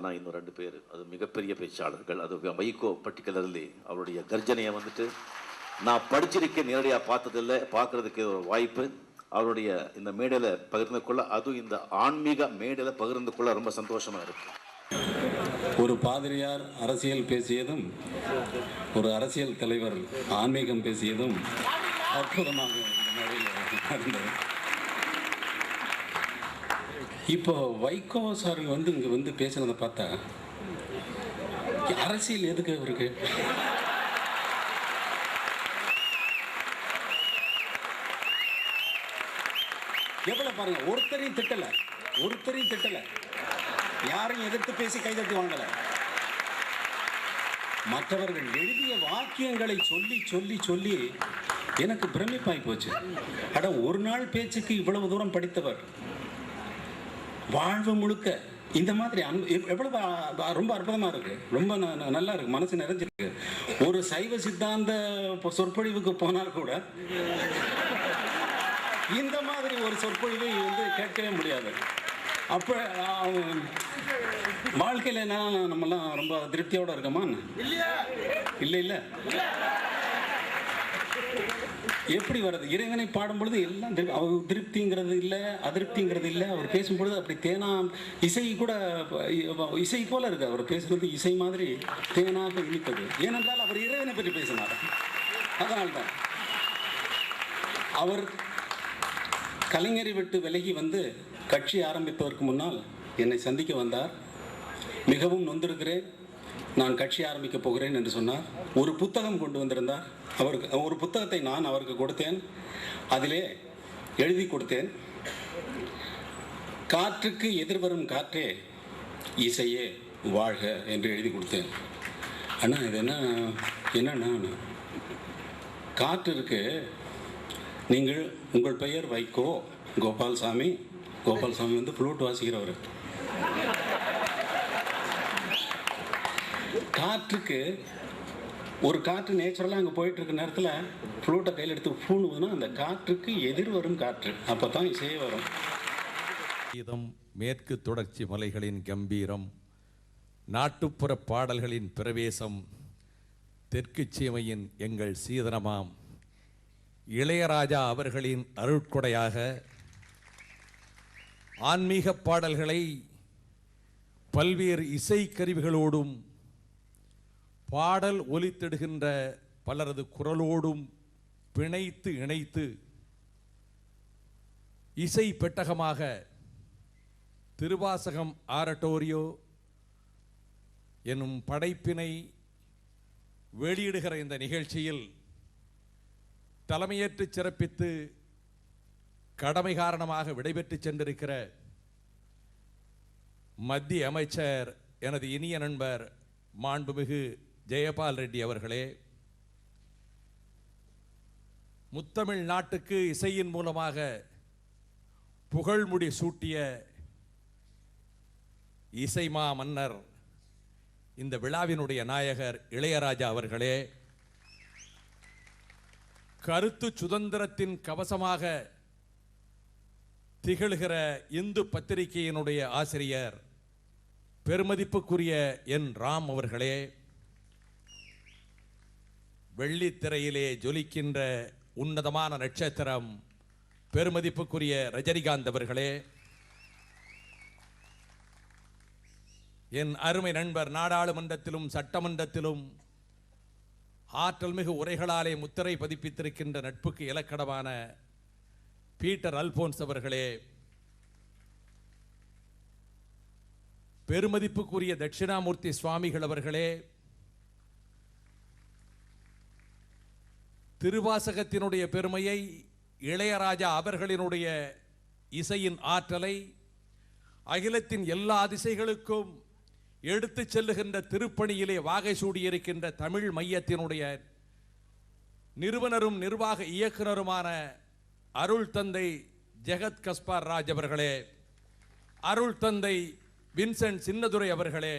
ஆனால் இன்னும் 2 பேர் அது மிகப்பெரிய பேச்சாளர்கள். அது வைகோ பர்டிகுலர்லி அவருடைய கர்ஜனையை வந்துட்டு நான் படிச்சிருக்கேன், நேரடியாக பார்த்ததில்லை, பார்க்குறதுக்கு ஒரு வாய்ப்பு. அவருடைய இந்த மேடையில் பகிர்ந்து கொள்ள, அதுவும் இந்த ஆன்மீக மேடையில் பகிர்ந்து கொள்ள ரொம்ப சந்தோஷமாக இருக்கு. ஒரு பாதிரியார் அரசியல் பேசியதும் ஒரு அரசியல் தலைவர் ஆன்மீகம் பேசியதும் அற்புதமாக இந்த மேடையில் நடந்தது. இப்போ வைகோ சார் இங்கே பேசுனதை பார்த்தா அரசியல் எதுக்கு இருக்கு? எவ்வளவு பாருங்க, ஒருத்தரையும் திட்டல, யாரையும் எதிர்த்து பேசி கைதட்டி வாங்கல. மற்றவர்கள் எழுதிய வாக்கியங்களை சொல்லி சொல்லி சொல்லி எனக்கு பிரமிப்பாய் போச்சு. அட, ஒரு நாள் பேச்சுக்கு இவ்வளவு தூரம் படித்தவர், வாழ்வு முழுக்க இந்த மாதிரி எவ்வளவு ரொம்ப அற்புதமா இருக்கு, ரொம்ப நல்லா இருக்கு, மனசு நிறைஞ்சிருக்கு. ஒரு சைவ சித்தாந்த சொற்பொழிவுக்கு போனால் கூட இந்த மாதிரி ஒரு சொற்பொழிவை கேட்கவே முடியாது. அப்ப வாழ்க்கையில் என்ன நம்மெல்லாம் ரொம்ப திருப்தியோட இருக்கோமா? இல்ல எப்படி வருது? இறைவனை பாடும் பொழுது எல்லாம் திருப்திங்கிறது இல்லை, அதிருப்திங்கிறது இல்லை. அவர் பேசும்பொழுது அப்படி தேனா இசை போல இருக்கு. அவர் பேசுறது இசை மாதிரி தேனாக இனிப்பது. ஏனென்றால் அவர் இறைவனை பற்றி பேசினார். அதனால்தான் அவர் கலைஞரை விட்டு விலகி கட்சி ஆரம்பிப்பதற்கு முன்னால் என்னை சந்திக்க வந்தார். மிகவும் நொந்திருக்கிறேன், நான் கட்சி ஆரம்பிக்க போகிறேன் என்று சொன்னார். ஒரு புத்தகம் கொண்டு வந்திருந்தார். ஒரு புத்தகத்தை நான் அவருக்கு கொடுத்தேன். அதிலே எழுதி கொடுத்தேன், காற்றுக்கு எதிர்வரும் காற்றே இசையே வாழ்க என்று எழுதி கொடுத்தேன். அண்ணா, இது என்னன்னா, காற்று இருக்கு, நீங்கள் உங்கள் பெயர் வைகோ கோபால்சாமி ஃப்ளூட் வாசிக்கிறவர். காற்றுக்கு ஒரு காற்று நேச்சுரலாக அங்கே போயிட்டு இருக்க நேரத்தில் ஃப்ளூட்டை கையில் எடுத்து பூணுதுன்னா அந்த காற்றுக்கு எதிர் வரும் காற்று, அப்போ தான் இசையே வரும். இதம் மேற்கு தொடர்ச்சி மலைகளின் கம்பீரம், நாட்டுப்புற பாடல்களின் பிரவேசம், தெற்கு சீமையின் எங்கள் சீதனமாம் இளையராஜா அவர்களின் அருட்கொடையாக ஆன்மீக பாடல்களை பல்வேறு இசைக்கருவிகளோடும் பாடல் ஒலித்திடுகின்ற பலரது குரலோடும் பிணைத்து இணைத்து இசை பெட்டகமாக திருவாசகம் ஆரட்டோரியோ எனும் படைப்பினை வெளியிடுகிற இந்த நிகழ்ச்சியில் தலைமையேற்று சிறப்பித்து கடமை காரணமாக விடைபெற்று சென்றிருக்கிற மத்திய அமைச்சர் எனது இனிய நண்பர் மாண்புமிகு ஜெயபால் ரெட்டி அவர்களே, முத்தமிழ் நாட்டுக்கு இசையின் மூலமாக புகழ்முடி சூட்டிய இசைமா மன்னர், இந்த விழாவினுடைய நாயகர் இளையராஜா அவர்களே, கருத்து சுதந்திரத்தின் கவசமாக திகழ்கிற இந்து பத்திரிகையினுடைய ஆசிரியர் பெருமதிப்புக்குரிய என் ராம் அவர்களே, வெள்ளித்திரையிலே ஜொலிக்கின்ற உன்னதமான நட்சத்திரம் பெருமதிப்புக்குரிய ரஜினிகாந்த் அவர்களே, என் அருமை நண்பர் நாடாளுமன்றத்திலும் சட்டமன்றத்திலும் ஆற்றல் மிகு உரைகளாலே முத்திரை பதிப்பித்திருக்கின்ற நட்புக்கு இலக்கணமான பீட்டர் அல்போன்ஸ் அவர்களே, பெருமதிப்புக்குரிய தட்சிணாமூர்த்தி சுவாமிகள் அவர்களே, திருவாசகத்தினுடைய பெருமையை, இளையராஜா அவர்களினுடைய இசையின் ஆற்றலை அகிலத்தின் எல்லா திசைகளுக்கும் எடுத்து செல்லுகின்ற திருப்பணியிலே வாகை சூடியிருக்கின்ற தமிழ் மையத்தினுடைய நிறுவனரும் நிர்வாக இயக்குனருமான அருள் தந்தை ஜெகத் கஸ்பார் ராஜ் அவர்களே, அருள் தந்தை வின்சென்ட் சின்னதுரை அவர்களே,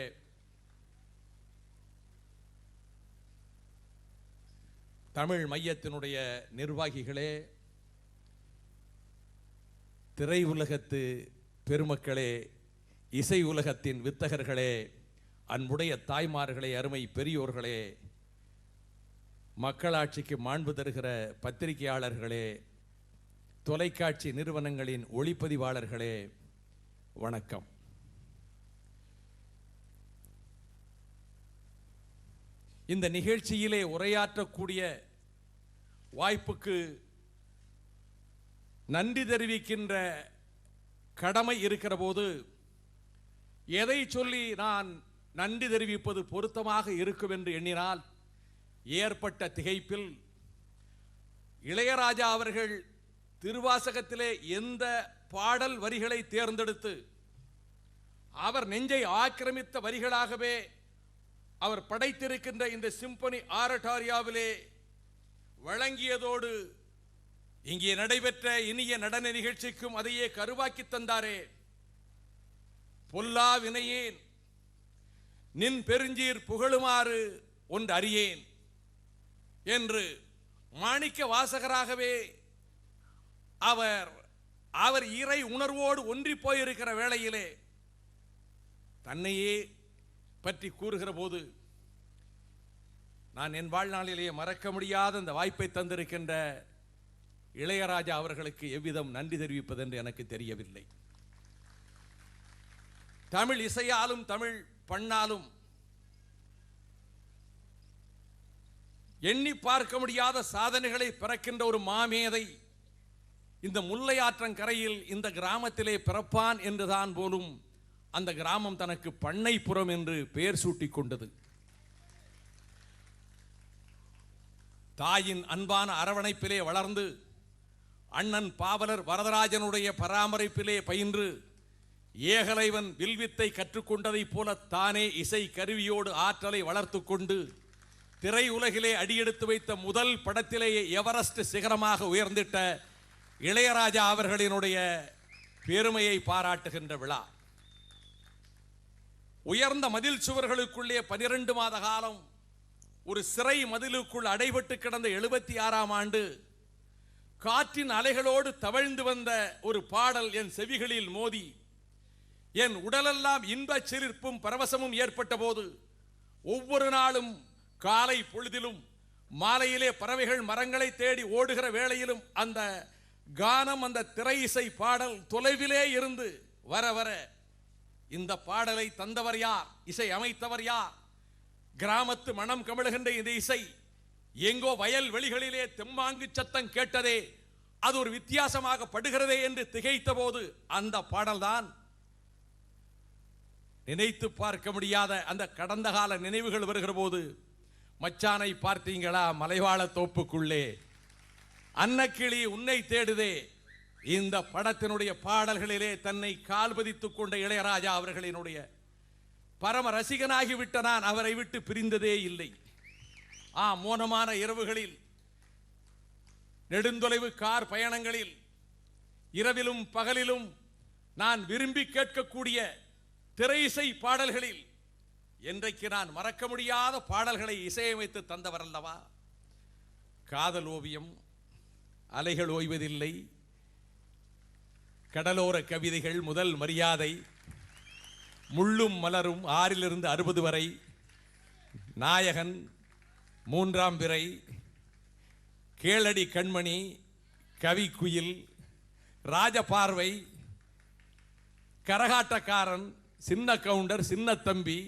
தமிழ் மையத்தினுடைய நிர்வாகிகளே, திரை உலகத்து பெருமக்களே, இசை உலகத்தின் வித்தகர்களே, அன்புடைய தாய்மார்களே, அருமை பெரியோர்களே, மக்களாட்சிக்கு மாண்பு தருகிற பத்திரிகையாளர்களே, தொலைக்காட்சி நிறுவனங்களின் ஒளிப்பதிவாளர்களே, வணக்கம். இந்த நிகழ்ச்சியிலே உரையாற்றக்கூடிய வாய்ப்புக்கு நன்றி தெரிவிக்கின்ற கடமை இருக்கிற போது எதை சொல்லி நான் நன்றி தெரிவிப்பது பொருத்தமாக இருக்கும் என்று எண்ணினால் ஏற்பட்ட திகைப்பில் இளையராஜா அவர்கள் திருவாசகத்திலே எந்த பாடல் வரிகளை தேர்ந்தெடுத்து அவர் நெஞ்சை ஆக்கிரமித்த வரிகளாகவே அவர் படைத்திருக்கின்ற இந்த சிம்பனி ஆரட்டாரியாவிலே வழங்கியதோடு இங்கே நடைபெற்ற இனிய நடன நிகழ்ச்சிக்கும் அதையே கருவாக்கி தந்தாரே. பொல்லா வினையேன் நின் பெருஞ்சீர் புகழுமாறு ஒன்று அறியேன் என்று மாணிக்க வாசகராகவே அவர் இறை உணர்வோடு ஒன்றி போயிருக்கிற வேளையிலே தன்னையே பற்றி கூறுகிற போது நான் என் வாழ்நாளிலேயே மறக்க முடியாத இந்த வாய்ப்பை தந்திருக்கின்ற இளையராஜா அவர்களுக்கு எவ்விதம் நன்றி தெரிவிப்பது என்று எனக்கு தெரியவில்லை. தமிழ் இசையாலும் தமிழ் பண்ணாலும் எண்ணி பார்க்க முடியாத சாதனைகளை பிறக்கின்ற ஒரு மாமேதை இந்த முல்லையாற்றங்கரையில் இந்த கிராமத்திலே பிறப்பான் என்றுதான் போலும் அந்த கிராமம் தனக்கு பண்ணைப்புறம் என்று பெயர் சூட்டிக் கொண்டது. தாயின் அன்பான அரவணைப்பிலே வளர்ந்து அண்ணன் பாவலர் வரதராஜனுடைய பராமரிப்பிலே பயின்று ஏகலைவன் வில்வித்தை கற்றுக்கொண்டதைப் போல தானே இசை கருவியோடு ஆற்றலை வளர்த்து கொண்டு திரையுலகிலே அடியெடுத்து வைத்த முதல் படத்திலேயே எவரெஸ்ட் சிகரமாக உயர்ந்திட்ட இளையராஜா அவர்களினுடைய பெருமையை பாராட்டுகின்ற விழா. உயர்ந்த மதில் சுவர்களுக்குள்ளே 12 மாத காலம் ஒரு சிறை மதிலுக்குள் அடைபட்டு கிடந்த 76ஆம் ஆண்டு காற்றின் அலைகளோடு தவழ்ந்து வந்த ஒரு பாடல் என் செவிகளில் மோதி என் உடலெல்லாம் இன்பச் சிலிர்ப்பும் பரவசமும் ஏற்பட்ட போது ஒவ்வொரு நாளும் காலை பொழுதிலும் மாலையிலே பறவைகள் மரங்களை தேடி ஓடுகிற வேளையிலும் அந்த கானம், அந்த திரை இசை பாடல் தொலைவிலே இருந்து வர வர இந்த பாடலை தந்தவர் யார், இசை அமைத்தவர் யார், கிராமத்து மனம் கமழுகின்ற இந்த இசை எங்கோ வயல் வெளிகளிலே தெம்மாங்கு சத்தம் கேட்டதே, அது ஒரு வித்தியாசமாக படுகிறதே என்று திகைத்த போது அந்த பாடல்தான் நினைத்து பார்க்க முடியாத அந்த கடந்த கால நினைவுகள் வருகிற போது மச்சானை பார்த்தீங்களா மலைவாழ தோப்புக்குள்ளே, அன்னக்கிளி உன்னை தேடுதே, இந்த படத்தினுடைய பாடல்களிலே தன்னை கால்பதித்துக் கொண்ட இளையராஜா அவர்களினுடைய பரம ரசிகனாகிவிட்ட நான் அவரை விட்டு பிரிந்ததே இல்லை. மோனமான இரவுகளில், நெடுந்தொலைவு கார் பயணங்களில், இரவிலும் பகலிலும் நான் விரும்பி கேட்கக்கூடிய திரை இசை பாடல்களில் என்றைக்கு நான் மறக்க முடியாத பாடல்களை இசையமைத்து தந்தவர் அல்லவா. காதல் ஓவியம், அலைகள் ஓய்வதில்லை, கடலோர கவிதைகள், முதல் மரியாதை, முள்ளும் மலரும், 6லிருந்து 60 வரை, நாயகன், 3ஆம் பிறை, கேளடி கண்மணி, கவிக்குயில், ராஜபார்வை, கரகாட்டக்காரன், சின்ன கவுண்டர், சின்ன தம்பி,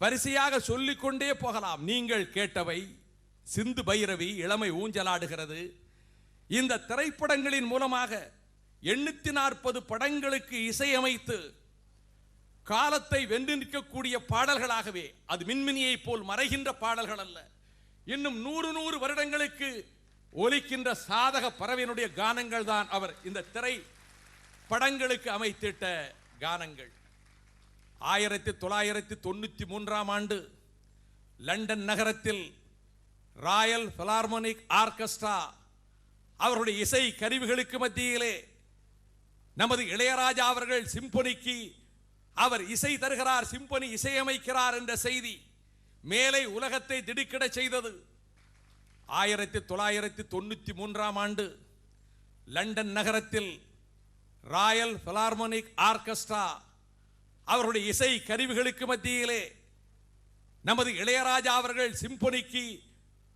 வரிசையாக சொல்லிக்கொண்டே போகலாம். நீங்கள் கேட்டவை, சிந்து பைரவி, இளமை ஊஞ்சலாடுகிறது. இந்த திரைப்படங்களின் மூலமாக 840 படங்களுக்கு இசையமைத்து காலத்தை வென்று நிற்கக்கூடிய பாடல்களாகவே, அது மின்மினியை போல் மறைகின்ற பாடல்கள் அல்ல, இன்னும் 100 வருடங்களுக்கு ஒலிக்கின்ற சாதக பறவையினுடைய கானங்கள் தான் அவர் இந்த திரை படங்களுக்கு அமைத்திட்ட கானங்கள். 1993ஆம் ஆண்டு லண்டன் நகரத்தில் ராயல் பிலார்மோனிக் ஆர்கெஸ்ட்ரா அவருடைய இசை கருவிகளுக்கு மத்தியிலே நமது இளையராஜா அவர்கள் சிம்பொனிக்கு அவர் இசை தருகிறார், சிம்பொனி இசையமைக்கிறார் என்ற செய்தி மேலை உலகத்தை திடுக்கிட செய்தது. 1993ஆம் ஆண்டு லண்டன் நகரத்தில் ராயல் பிலார்மோனிக் ஆர்கெஸ்ட்ரா அவருடைய இசை கருவிகளுக்கு மத்தியிலே நமது இளையராஜா அவர்கள் சிம்பொனிக்கு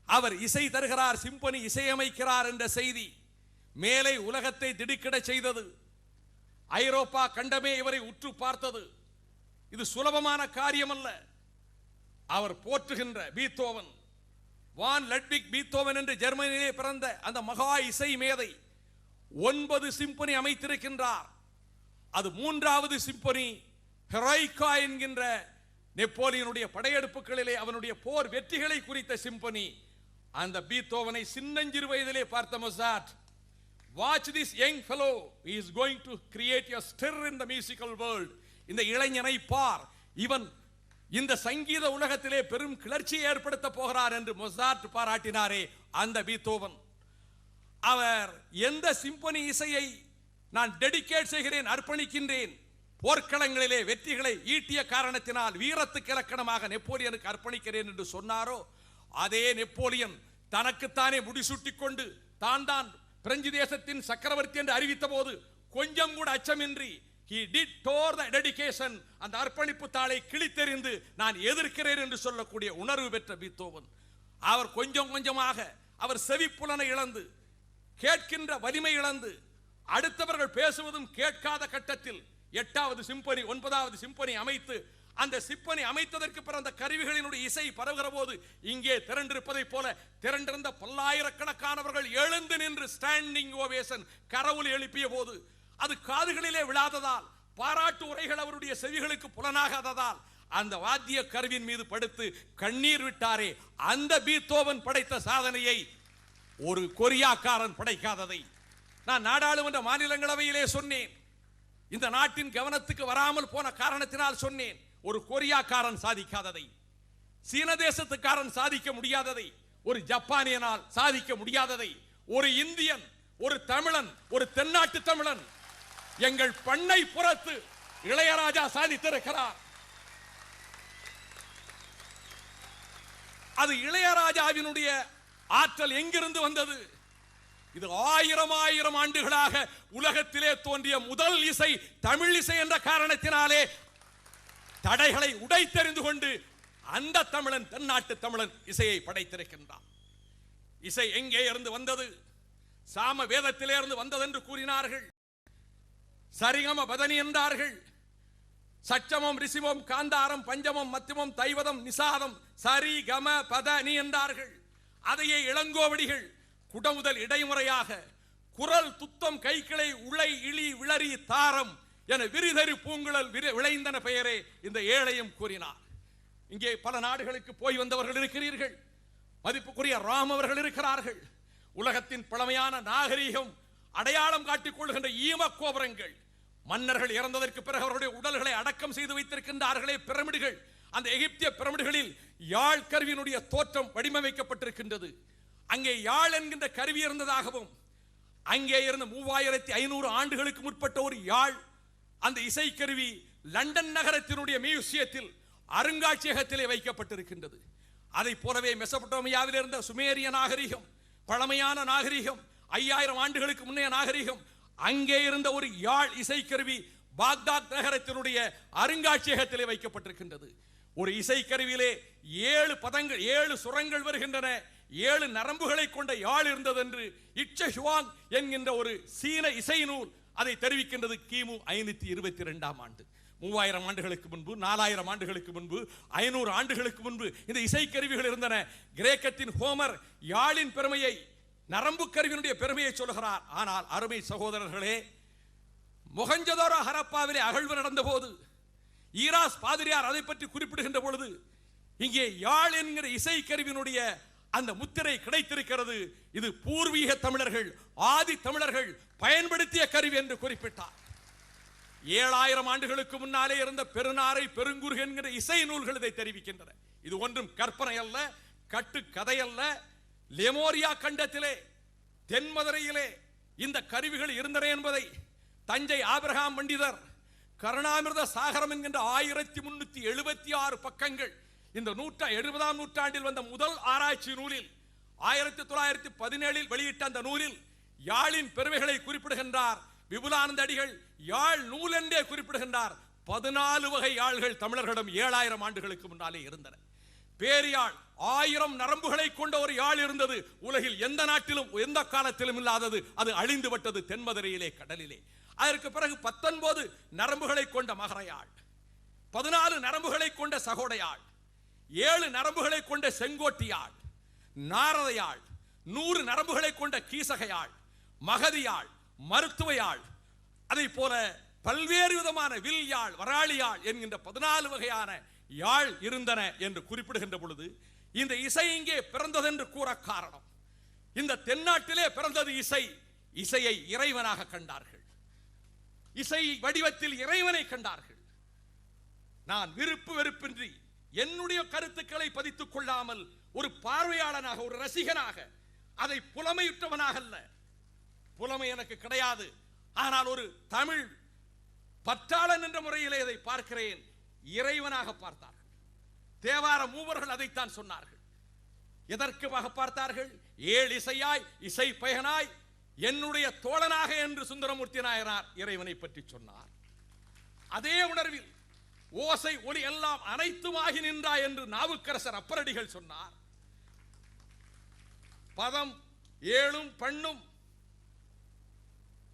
அவர் இசை தருகிறார், சிம்பொனி இசையமைக்கிறார் என்ற செய்தி மேலே உலகத்தை திடுக்கிட செய்தது. ஐரோப்பா கண்டமே இவரை உற்று பார்த்தது. இது சுலபமான காரியம் அல்ல. அவர் போற்றுகின்ற பீத்தோவன், வான் லட்விக் பீத்தோவன் என்று ஜெர்மனியிலே பிறந்த அந்த மகா இசை மேதை 9 சிம்பொனி அமைத்திருக்கின்றார். அது 3வது சிம்பொனி ஹெரோய்கா என்கின்ற நெப்போலியனுடைய படையெடுப்புகளிலே அவனுடைய போர் வெற்றிகளை குறித்த சிம்பொனி. அந்த பீத்தோவனை சின்னஞ்சிறு வயதிலே பார்த்த Mozart, watch this young fellow, he is going to create a stir in the musical world. இந்த இளைஞனை பார், இவன் இந்த சங்கீத உலகத்திலே பெரும் கிளர்ச்சியை ஏற்படுத்த போகிறார் என்று மொசார்ட் பாராட்டினாரே அந்த பீத்தோவன். அவர் எந்த சிம்பொனி இசையை நான் டெடிகேட் செய்கிறேன், அர்ப்பணிக்கின்றேன், போர்க்களங்களிலே வெற்றிகளை ஈட்டிய காரணத்தினால் வீரத்துக்கு இலக்கணமாக நெப்போலியனுக்கு அர்ப்பணிக்கிறேன் என்று சொன்னாரோ, அதே நெப்போலியன் தனக்குத்தானே முடிசூட்டிக் கொண்டு தான் பிரெஞ்சு தேசத்தின் சக்கரவர்த்தி என்று அறிவித்த போது கொஞ்சம் கூட அச்சமின்றி he did tore the dedication, அந்த அர்ப்பணிப்பு தாளை கிழித்தெறிந்து நான் எதிர்க்கிறேன் என்று சொல்லக்கூடிய உணர்வு பெற்ற பீத்தோவன். அவர் கொஞ்சம் கொஞ்சமாக அவர் செவிப்புலனை இழந்து கேட்கின்ற வலிமை இழந்து அடுத்தவர்கள் பேசுவதும் கேட்காத கட்டத்தில் 8வது சிம்பொனி 9வது சிம்பொனி அமைத்து அந்த சிம்பொனி அமைத்ததற்கு பிறகு அந்த கருவிகளினுடைய இசை பரவுகிற போது இங்கே திரண்டிருப்பதைப் போல திரண்டிருந்த பல்லாயிரக்கணக்கானவர்கள் எழுந்து நின்று ஸ்டாண்டிங் ஓவேஷன் கரவொலி எழுப்பிய போது அது காதுகளிலே விழாததால், பாராட்டு உரைகள் அவருடைய செவிகளுக்கு புலனாகாததால் அந்த வாத்திய கருவியின் மீது படுத்து கண்ணீர் விட்டாரே, அந்த பீத்தோவன் படைத்த சாதனையை ஒரு கொரியாக்காரன் படைக்காததை நான் நாடாளுமன்ற மாநிலங்களவையிலே சொன்னேன். இந்த நாட்டின் கவனத்துக்கு வராமல் போன காரணத்தினால் சொன்னேன். ஒரு கொரியாக்காரன் சாதிக்காததை, சீன தேசத்துக்காரன் சாதிக்க முடியாததை, ஒரு ஜப்பானியனால் சாதிக்க முடியாததை ஒரு இந்தியன், ஒரு தமிழன், ஒரு தென்னாட்டு தமிழன் எங்கள் பண்ணை புறத்து இளையராஜா சாதித்திருக்கிறார். அது இளையராஜாவினுடைய ஆற்றல் எங்கிருந்து வந்தது? இது 1000 ஆண்டுகளாக உலகத்திலே தோன்றிய முதல் இசை தமிழ் இசை என்ற காரணத்தினாலே தடைகளை உடைத்தெறிந்து கொண்டு அந்த தமிழன், தென்னாட்டு தமிழன் இசையை படைத்திருக்கின்றான். இசை எங்கே இருந்து வந்தது? சாம வேதத்திலே இருந்து வந்தது என்று கூறினார்கள். சரிகம பதனி என்றார்கள். சச்சமம், ரிசிமம், காந்தாரம், பஞ்சமம், மத்தியமம், தைவதம், நிசாதம், சரி கம பதனி என்றார்கள். அதையே இளங்கோவடிகள் குடமுதல் இடைமுறையாக குரல், துத்தம், கைக்கிளை, உளை, இழி, விளரி, தாரம் என விரிதறி பூங்குழல் விளைந்தன பெயரே இந்த ஏழையும் கூறினார். இங்கே பல நாடுகளுக்கு போய் வந்தவர்கள் இருக்கிறீர்கள். மதிப்புக்குரிய ராம் அவர்கள் இருக்கிறார்கள். உலகத்தின் பழமையான நாகரீகம் அடையாளம் காட்டிக் கொள்கின்ற ஈமக்கோபுரங்கள், மன்னர்கள் இறந்ததற்கு பிறகு அவருடைய உடல்களை அடக்கம் செய்து வைத்திருக்கின்றார்களே பிரமிடுகள், அந்த எகிப்திய பிரமிடுகளில் யாழ் கருவியினுடைய தோற்றம் வடிவமைக்கப்பட்டிருக்கின்றது. அங்கே யாழ் என்கின்ற கருவி இருந்ததாகவும் அங்கே இருந்த 3500 ஆண்டுகளுக்கு முற்பட்ட ஒரு யாழ் அந்த இசைக்கருவி லண்டன் நகரத்தினுடைய மியூசியத்தில் அருங்காட்சியகத்திலே வைக்கப்பட்டிருக்கின்றது. அதை போலவே மெசபடோமியாவில் இருந்த சுமேரிய நாகரிகம், பழமையான நாகரிகம், 5000 ஆண்டுகளுக்கு முன்னைய நாகரிகம், அங்கே இருந்த ஒரு யாழ் இசைக்கருவி பாக்தாத் நகரத்தினுடைய அருங்காட்சியகத்திலே வைக்கப்பட்டிருக்கின்றது. ஒரு இசைக்கருவியிலே 7 பதங்கள், 7 சுரங்கள் வருகின்றன, 7 நரம்புகளை கொண்ட யாழ் இருந்தது என்று இட்சஹுவாங் என்கின்ற ஒரு சீன இசை நூல் அதை தெரிவிக்கின்றது. கிமு 522 ஆண்டு, 3000 ஆண்டுகளுக்கு முன்பு, 4000 ஆண்டுகளுக்கு முன்பு, 500 ஆண்டுகளுக்கு முன்பு இந்த இசைக்கருவிகள் இருந்தன. கிரேக்கத்தின் ஹோமர் யாழின் பெருமையை, நரம்பு கருவியினுடைய பெருமையை சொல்கிறார். ஆனால் அருமை சகோதரர்களே, மொஹஞ்சதாரோ ஹரப்பாவிலே அகழ்வு நடந்த போது ஈராஸ் பாதிரியார் அதை பற்றி குறிப்பிடுகின்ற பொழுது இங்கே யாழ் என்கிற இசைக்கருவியினுடைய அந்த முத்திரை கிடைத்திருக்கிறது. இது பூர்வீக தமிழர்கள், ஆதி தமிழர்கள் பயன்படுத்திய கருவி என்று குறிப்பிட்டார். 7000 ஆண்டுகளுக்கு முன்னாலே இருந்த பெருநாரை, பெருங்குரு என்கிற இசை நூல்கள் இதை தெரிவிக்கின்றன. இது ஒன்றும் கற்பனை அல்ல, கட்டு கதை அல்ல. லெமோரியா கண்டத்திலே, தென்மதுரையிலே இந்த கருவிகள் இருந்தன என்பதை தஞ்சை ஆபிரகாம் பண்டிதர் கருணாமிர்த சாகரம் என்கின்ற 1376 பக்கங்கள் இந்த 70ஆம் நூற்றாண்டில் வந்த முதல் ஆராய்ச்சி நூலில் 1917 வெளியிட்ட அந்த நூலில் யாழின் பெருமைகளை குறிப்பிடுகின்றார். விபுலானந்த அடிகள் யாழ் நூல் என்றே குறிப்பிடுகின்றார். 14 வகை யாழ்கள் தமிழர்களிடம் 7000 ஆண்டுகளுக்கு முன்னாலே இருந்தன. பேரியாழ் 1000 நரம்புகளை கொண்ட ஒரு யாழ் இருந்தது. உலகில் எந்த நாட்டிலும் எந்த காலத்திலும் இல்லாதது. அது அழிந்து விட்டது தென்மதுரையிலே கடலிலே. அதற்கு பிறகு 19 நரம்புகளை கொண்ட மகரையாழ், 14 நரம்புகளை கொண்ட சகோடையாழ், 7 நரம்புகளை கொண்ட செங்கோட்டியாழ், நாரதையாழ், 100 நரம்புகளை கொண்ட கீசகையாழ், மகதியாழ், மருத்துவயாழ், அதை போல பல்வேறு விதமான வில் யாழ், வராளியாழ் என்கின்ற 14 வகையான யாழ் இருந்தன என்று குறிப்பிடுகின்ற பொழுது இந்த இசை இங்கே பிறந்தது என்று கூற காரணம், இந்த தென்னாட்டிலே பிறந்தது இசை. இசையை இறைவனாக கண்டார்கள், இசை வடிவத்தில் இறைவனை கண்டார்கள். நான் விருப்பு வெறுப்பின்றி என்னுடைய கருத்துக்களை பதித்துக் கொள்ளாமல் ஒரு பார்வையாளனாக, ஒரு ரசிகனாக, அதை புலமையுற்றவனாக அல்ல, புலமை எனக்கு கிடையாது, ஆனால் ஒரு தமிழ் பற்றாளன் என்ற முறையிலே இதை பார்க்கிறேன். இறைவனாக பார்த்தார்கள். தேவார மூவர்கள் அதைத்தான் சொன்னார்கள். எதற்காக பார்த்தார்கள்? ஏழு இசையாய் இசை பயனாய் என்னுடைய தோழனாக என்று சுந்தரமூர்த்தி நாயனார் இறைவனை பற்றி சொன்னார். அதே உணர்வில் ஓசை ஒலி எல்லாம் அனைத்துமாகி நின்றாய் என்று நாவுக்கரசர் அப்பரடிகள் சொன்னார். பதம் ஏழும் பண்ணும்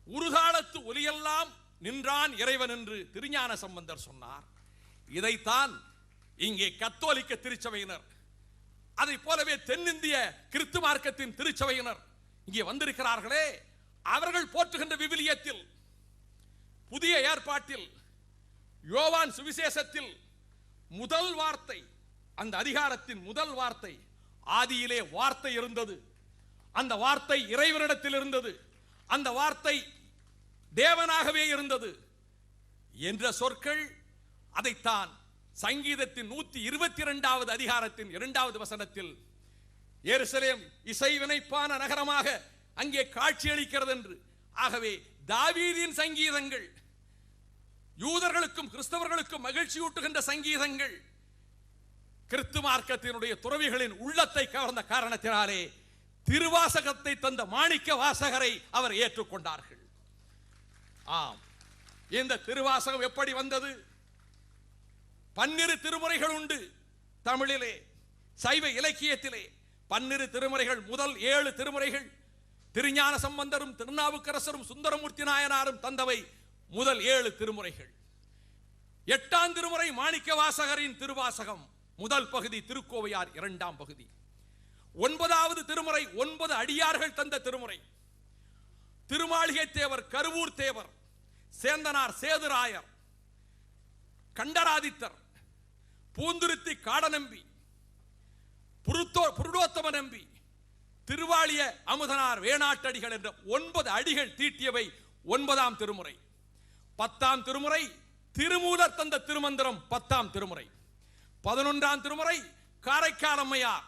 உருதாளத்து ஒலியெல்லாம் நின்றான் இறைவன் என்று திருஞான சம்பந்தர் சொன்னார். இதைத்தான் இங்கே கத்தோலிக்க திருச்சபையினர், அதை போலவே தென்னிந்திய கிறிஸ்து மார்க்கத்தின் திருச்சபையினர் இங்கே வந்திருக்கிறார்களே, அவர்கள் போற்றுகின்ற விவிலியத்தில், புதிய ஏற்பாட்டில், யோவான் சுவிசேஷத்தில் முதல் வார்த்தை, அந்த அதிகாரத்தின் முதல் வார்த்தை, ஆதியிலே வார்த்தை இருந்தது, அந்த வார்த்தை இறைவனிடத்தில் இருந்தது, அந்த வார்த்தை தேவனாகவே இருந்தது என்ற சொற்கள், அதைத்தான் சங்கீதத்தின் 122வது அதிகாரத்தின் 2வது வசனத்தில் எருசலேம் இசைவினைப்பான நகரமாக அங்கே காட்சியளிக்கிறது என்று. ஆகவே தாவீதின் சங்கீதங்கள் யூதர்களுக்கும் கிறிஸ்தவர்களுக்கும் மகிழ்ச்சியூட்டுகின்ற சங்கீதங்கள் கிறிஸ்து மார்க்கத்தினுடைய துறவிகளின் உள்ளத்தை கவர்ந்த காரணத்தினாலே திருவாசகத்தை தந்த மாணிக்க வாசகரை அவர் ஏற்றுக்கொண்டார்கள். ஆம், இந்த திருவாசகம் எப்படி வந்தது? 12 திருமுறைகள் உண்டு தமிழிலே, சைவ இலக்கியத்திலே 12 திருமுறைகள். முதல் 7 திருமுறைகள் திருஞான சம்பந்தரும் திருநாவுக்கரசரும் சுந்தரமூர்த்தி நாயனாரும் தந்தவை முதல் 7 திருமுறைகள். 8ஆம் திருமுறை மாணிக்க வாசகரின் திருவாசகம் முதல் பகுதி, திருக்கோவையார் 2ஆம் பகுதி. 9வது திருமுறை 9 அடியார்கள் தந்த திருமுறை. திருமாளிகை தேவர், கருவூர் தேவர், சேந்தனார் சேதுராயர், கண்டராதித்தர், பூந்துருத்தி காடநம்பி, புருடோத்தம நம்பி, திருவாளிய அமுதனார் வேணாட்டடிகள் என்ற 9 அடிகள் தீட்டியவை 9ஆம் திருமுறை. 10ஆம் திருமுறை திருமூலர் தந்த திருமந்திரம் 10ஆம் திருமுறை. 11ஆம் திருமுறை காரைக்கால் அம்மையார்,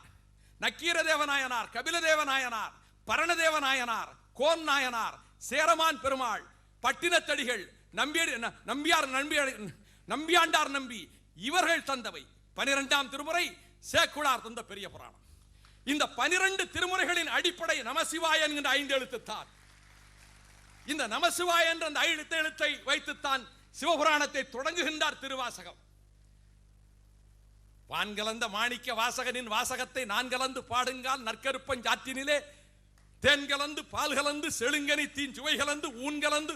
நக்கீரதேவநாயனார், கபிலதேவநாயனார், பரணதேவநாயனார், கோன் நாயனார், சேரமான் பெருமாள், பட்டினத்தடிகள், நம்பியாண்டார் நம்பி இவர்கள் தந்தவை. 12ஆம் திருமுறை சேக்குழார் தந்த பெரிய புராணம். இந்த 12 திருமுறைகளின் அடிப்படை நமசிவாய என்கின்ற 5 எழுத்துத்தான். இந்த நமசிவாய என்ற அந்த 5 எழுத்தை வைத்துத்தான் சிவபுராணத்தை தொடங்குகின்றார் திருவாசகம். வான்கலந்த மாணிக்க வாசகனின் வாசகத்தை நான் கலந்து பாடுங்கால் நற்கருப்பஞ்சாற்றினிலே தேன் கலந்து பால் கலந்து செழுங்கனி தீன் சுவை கலந்து ஊன் கலந்து